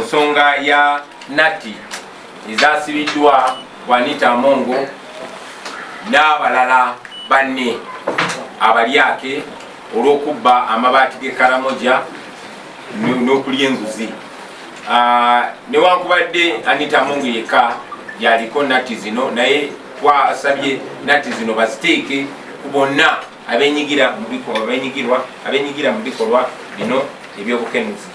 nsonga ya nnatti ezasibiddwa Anita Mongo n'abalala banne abalyake olw'okubba amabaati g'ekalamoja n'okulya enguzi. Newankubadde Anita Mongo yekka yaliko nnatti zino, naye twasabye nnatti zino baziteeke ku bonna abenyigira mu bikolwa bino ebyobukenuzi.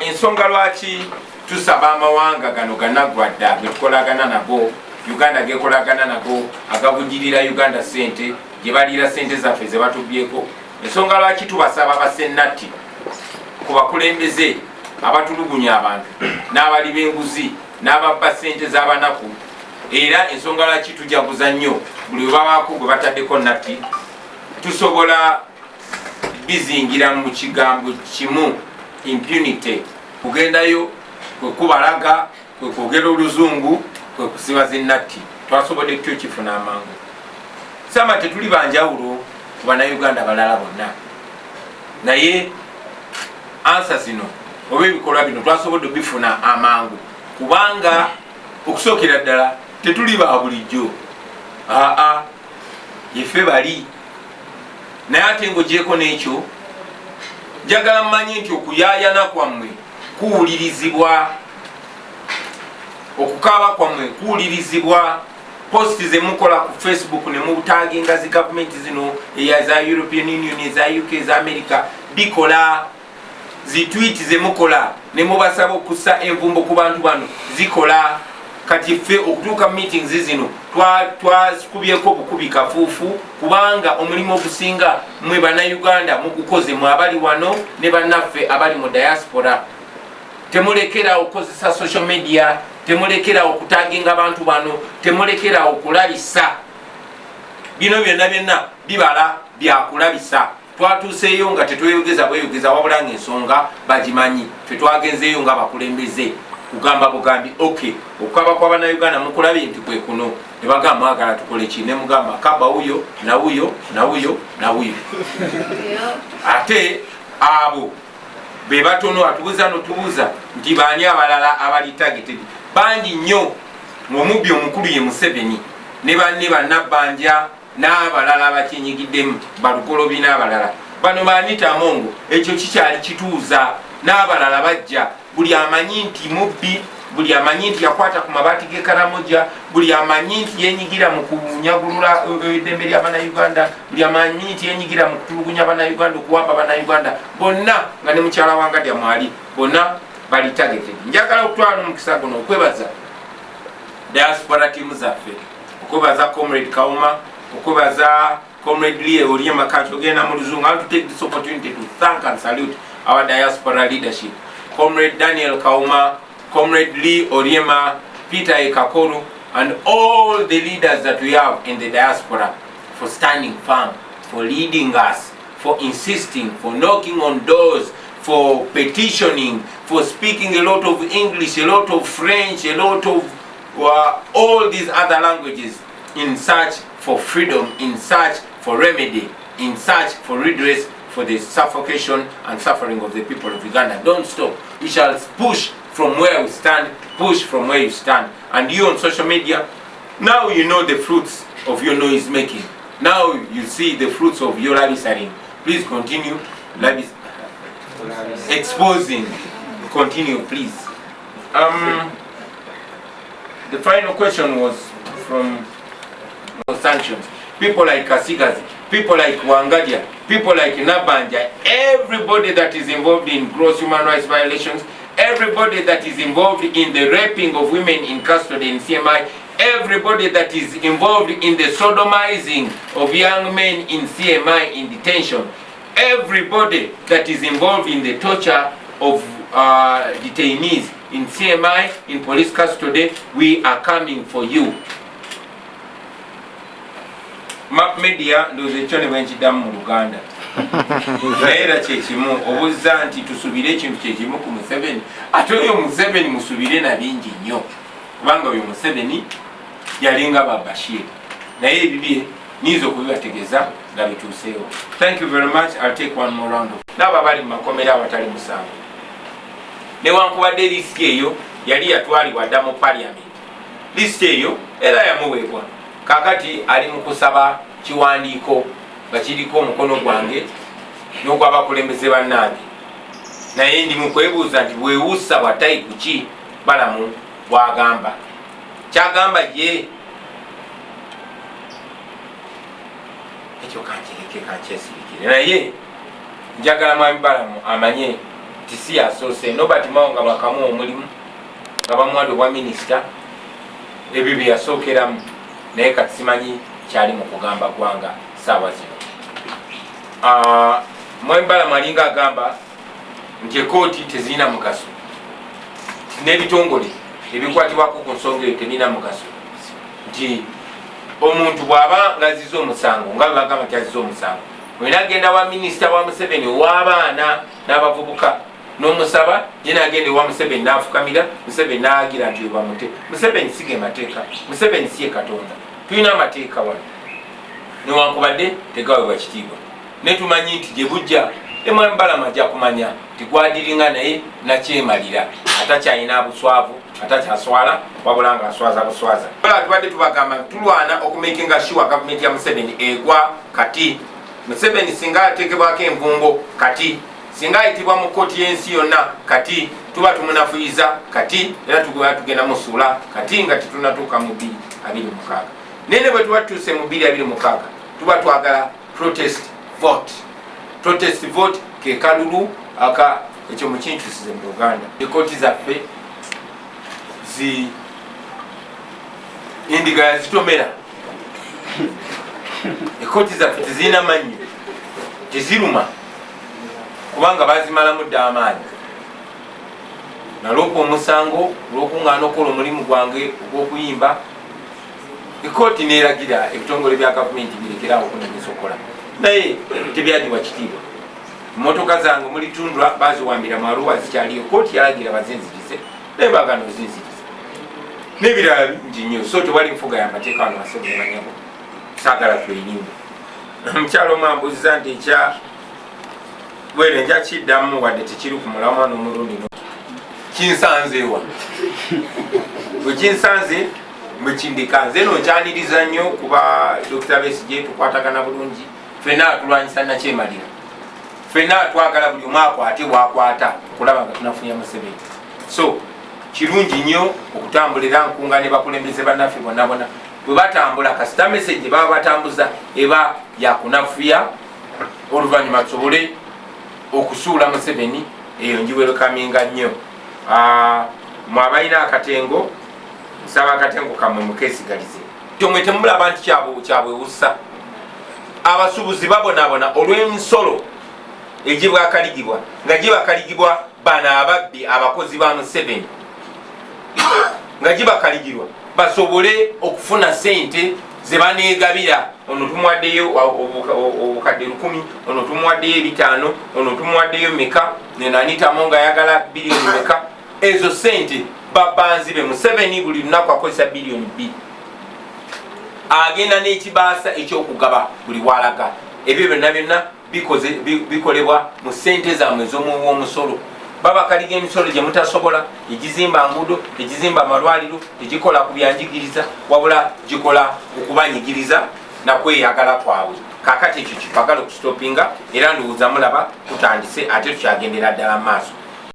Ensonga lwaki tusaba amawanga gano ganaggwadda ge tukolagana nago, Uganda gekolagana nago, agavujirira Uganda sente gye baliira sente zaffe ze batubyeko. Ensonga lwaki tubasaba bassennatti ku bakulembeze abatulugunya abantu n'abali b'enguzi n'ababba sente z'abanaku, era ensonga lwaki tujaguza nnyo buli webabaako gwe bataddeko nnatti, tusobola bizingira mu kigambo kimu, impunity. Kugendayo kwe kubalaga, kwe kwogera oluzungu, kwe kusibaza ennatti. Twasobodde tutyo kifuna amangu. Sama tetuli banjawulo ku bannayuganda balala bonna, naye ansa zino oba ebikolwa bino twasobodde bifuna amangu kubanga okusookera ddala tetuli ba bulijjo. Yeffe bali, naye ate ng'ogyeko n'ekyo njagala mmanyi nti okuyaayana kwammwe kuwulirizibwa, okukaaba kwammwe kuwulirizibwa. Posti ze mukola ku Facebook ne mutaginga zi gavumenti zino eza European Union, eza UK, eza America bikola. Zi tweet ze mukola ne mubasaba okussa envumbo ku bantu bano zikola. Kati ffe okutuuka meetings zino twazikubyeko bukubi kafuufu, kubanga omulimu ogusinga mwe bannayuganda mugukoze mwe abali wano ne bannaffe abali mu diaspora. Temulekera okukozesa social media, temulekera okutaginga abantu bano, temulekera okulabisa. Bino byonna bibala byakulabisa. Twatuuseeyo nga tetweyogeza bweyogeza wabula ng'ensonga bagimanyi. Ffe twagenzeeyo nga bakulembeze kugamba bugambi okay, okukaba kwa bannayuganda mukulabye nti kwe kuno, ne bagamba mwagala tukole ki, ne mugamba kaba wuyo na wuyo na wuyo na wuyo. Ate abo be batono atubuza notubuza nti baani abalala abali targeted bangi nnyo. Omubbi omukulu ye Museveni ne banne bannabbanja n'abalala bakinyigiddemu balukolobi n'abalala bano ba Anita Mongo. Ekyo kikyali kituuza n'abalala bajja, buli amanyi nti mubbi, buli amanyi nti yakwata ku mabaati g'ekalamoja, buli amanyi nti yenyigira mu kunyagulula eddembe ly'abannayuganda, buli amanyi nti yenyigira mu kutulugunya abannayuganda, okuwamba abannayuganda bonna nga ne mukyala wanga lyamwali, bonna bali targeted. Njagala okutwala n'omukisa guno okwebaza diaspora timu zaffe, okwebaza Comrade Kauma, okwebaza Comrade Lee Oriema Kachogena mu luzungu. I want to take this opportunity to thank and salute our diaspora leadership, Comrade Daniel Kauma, Comrade Lee Oriema, Peter Ekakoru, and all the leaders that we have in the diaspora for standing firm, for leading us, for insisting, for knocking on doors, for petitioning, for speaking a lot of English, a lot of French, a lot of all these other languages in search for freedom, in search for remedy, in search for redress for the suffocation and suffering of the people of Uganda. Don't stop. We shall push from where we stand, push from where you stand. And you on social media, now you know the fruits of your noise making. Now you see the fruits of your labisaring. Please continue exposing. Continue, please. The final question was from sanctions. People like Kasigazi, people like Wangadia, people like Nabanja, everybody that is involved in gross human rights violations, everybody that is involved in the raping of women in custody in CMI, everybody that is involved in the sodomizing of young men in CMI in detention, everybody that is involved in the torture of detainees in CMI, in police custody, we are coming for you. Map media ndoze ekyo bwenkidamu mu Uganda. Era kyekimu obuzza nti tusubire ekintu kyekimu ku Museveni. Ate oyo Museveni musubire na bingi nnyo. Kubanga oyo Museveni yalinga Bashir. Naye ebibye nizo kubibategeeza nga bituuseewo. Thank you very much. I'll take one more round of. N'abo abali mu makomera abatali musango. newankubadde lisiti eyo yali yatwalibwa dda mu parliament. Lisiti eyo era yamuweebwa. Kakati ali mu kusaba kiwandiiko nga kiriko omukono gwange n'ogw'abakulembeze bannange. Naye ndi mu kwebuuza nti bwewuusa bwa tayipu ki Balamu bw'agamba. Kyagamba ye ekyo kankireke kankyesirikire. Naye njagala mwami Balamu amanye nti si yasoose. Robert Mawanga bwakamuwa omulimu nga bamuwadde obwa minisita, ebyo bye yasookeramu, naye kati simanyi kyali mu kugamba gwanga saawa zino. Mwami Balamu alinga agamba nti ekooti tezirina mugaso, n'ebitongole ebikwatibwako ku nsonga eyo tebirina mugaso, nti omuntu bw'aba ng'aziza omusango nga bebagamba nti aziza omusango, olina agenda wa minisita wa Museveni ow'abaana n'abavubuka n'omusaba, ye n'agenda ewa Museveni n'afukamira, Museveni n'agira nti bamute. Museveni si ge mateeka, Museveni si ye Katonda. Tulina amateeka wano newankubadde tegaweebwa kitiibwa. Ne tumanyi nti gye bujja Mwami Balamu ajja kumanya nti gwadiringa naye nakyemalira, atakyalina buswavu, atakyaswala wabula nga aswaza buswaza. Tubadde tubagamba tulwana okumakinga sure gavumenti ya Museveni egwa kati. Museveni singa ateekebwako envumbo kati, singa ayitibwa mu kkooti y'ensi yonna kati, tuba tumunafuyiza kati, era tugenda musuula kati nga tetunatuuka mu 2026. Nene bwe tuba tutuuse mu 2026 tuba twagala protest vote. Protest vote ke kalulu aka ekyo mukintusize mu Uganda. Ekkooti zaffe endiga yazitomera. Ekkooti zaffe tezirina mannyo, teziruma, kubanga bazimalamu dda amaanyi. Naloopa omusango olw'okuŋŋaana okukola omulimu gwange ogw'okuyimba, ekkooti neeragira ebitongole bya gavumenti birekerawo okunemesa okukola, naye tebyadiwa kitiibwa. Emmotoka zange muli Tundra baziwambira mu Arua zikyaliyo, kkooti yalagira bazinzirize naye baagana ozinzirize, n'ebirala bingi nnyo. So tewali nfuga y'amateeka wano asemumanyago, saagala twenyimbe. Omukyalo mwambuuziza nti bwere nja kiddamu wadde tekiri ku mulamwa n'omulundi kinsanzeewa. Bwe kinsanze bwe kindika nze nonkyaniriza nnyo kuba Dr. Besigye tukwatagana bulungi, ffenna atulwanyisa nakyemalira, ffenna twagala buli omu akwate bwakwata okulaba nga tunafunya Museveni. So kirungi nnyo okutambulira nkunga ne bakulembeze bannaffe bonna bonna bwe batambula kasita message baba batambuza eba yakunafuya oluvannyuma tusobole okusuula Museveni. Eyo njiwerukaminga nnyo. Mwabalina akatengo, nsaba akatengo kamwe mukeesigalize. Tomwe temulaba nti kyabwewusa. Abasuubuzi babonaabona olw'emisolo egibwakaligibwa nga gibakaligibwa bano ababbi abakozi ba Museveni nga gibakaligirwa basobole okufuna sente ze baneegabira. Ono tumuwaddeyo obukadde 10, ono tumuwaddeyo 5, ono tumuwaddeyo meka, neno Anita monga ayagala biliyoni meka. Ezo sente babanzibe. Museveni buli lunaku akozesa biliyoni 2. Agenda n'ekibaasa ekyokugaba buli walaga. Ebyo byonna byonna bikolebwa mu sente zammwe ez'omusolo. Babakaliga emisolo gye mutasobola, egizimba nguudo, egizimba amalwaliro, egikola ku byanjigiriza, wabula gikola okubanyigiriza na kweyagala kwabwe. Kakati ekyo kitwagala okusitopinga, era ndowooza mulaba tutandise ate tukyagendera ddala mu maaso.